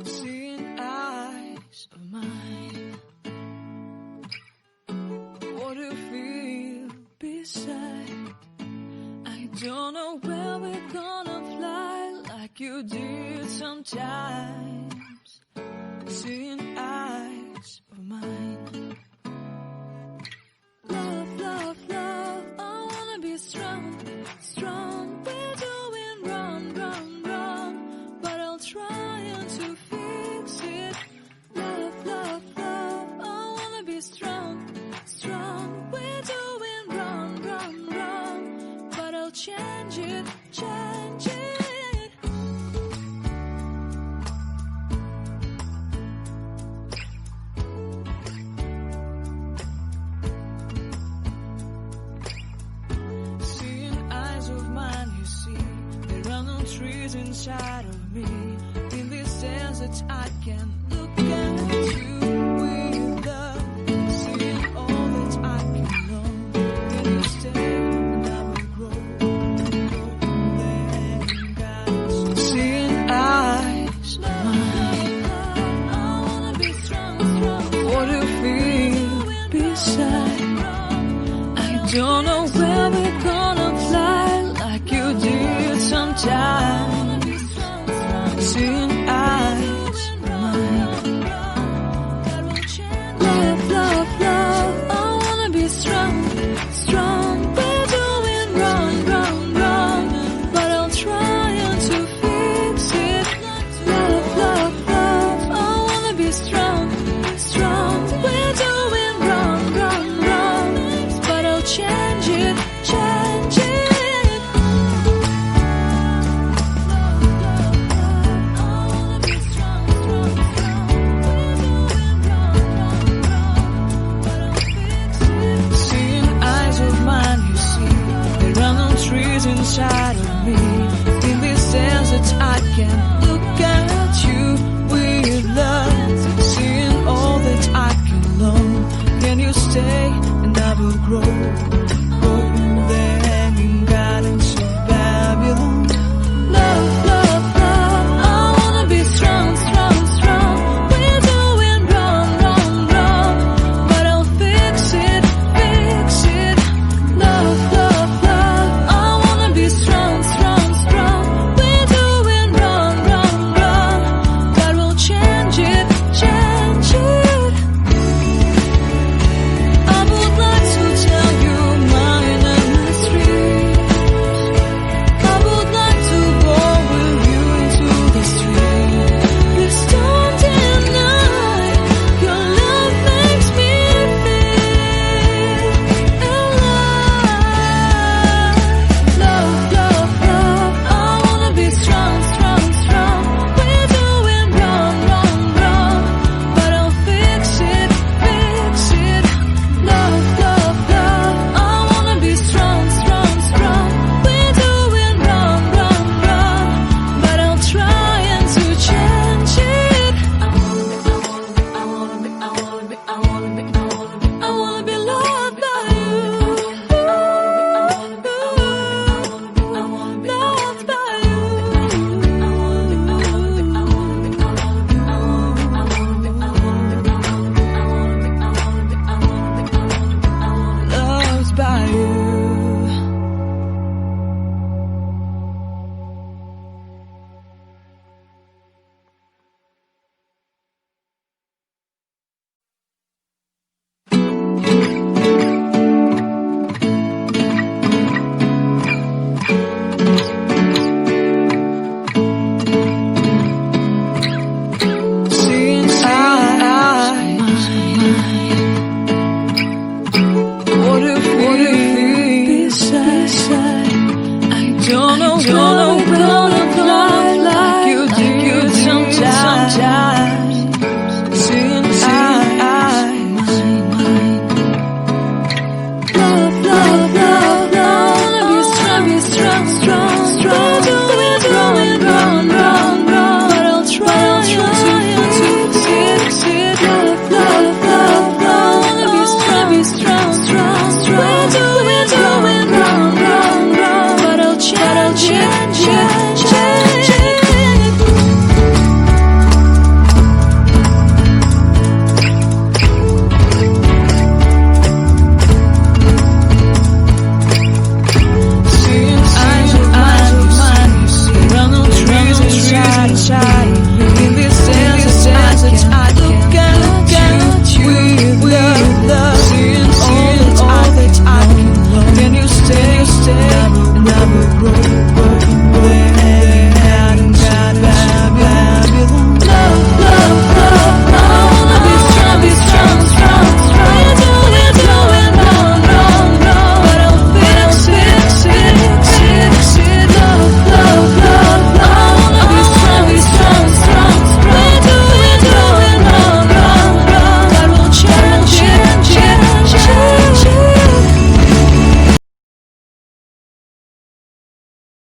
Seeing eyes of mine, what do you feel beside? I don't know where we're gonna fly like you did sometimes. Seeing eyes of mine, love, love, love, I wanna be strong, strong. We're doing wrong, wrong, wrong, but I'll try to fix it. Love, love, love, I wanna be strong, strong. We're doing wrong, wrong, wrong, but I'll change it, change it. Seeing eyes of mine, you see, there are no trees inside of me. In this desert I can look at you with love. Seeing all that I can know, then you stay and I will grow. Then God, seeing eyes of mine, I wanna be strong, strong. What do you feel beside? I don't know where we're gonna fly like you did sometimes. Seeing eyes of mine, love, love, love, I wanna be strong, strong. We're doing wrong, wrong, wrong, but I'll try to fix it. Love, love, love, I wanna be strong, strong. We're doing wrong, wrong, wrong, but I'll change it, change it. Seeing eyes of mine, you see, there are no trees inside of me. In this desert I can look at you with love. Seeing all that I can learn, can you stay and I will grow. Then in gardens of Babylon. Love, love, love, I wanna be strong, strong, strong. We're doing wrong, wrong, wrong, but I'll fix it, fix it. Love, love, love, I wanna be strong, strong, strong. We're doing wrong, wrong, wrong, but we'll change it, change it. I would like to tell you my mystery. I would like to go with you into the street. Please don't deny, your love makes me feel alive. Love, love, love, I wanna be strong, strong, strong. We're doing wrong, wrong, wrong, but I'll fix it, fix it. Love, love, love, I wanna be strong, strong, strong. We're doing wrong, wrong, wrong, but I'll try to change it. I wanna be loved by you. Loved by you. Loved by you. Seeing eyes of mine, what do you feel beside? I don't know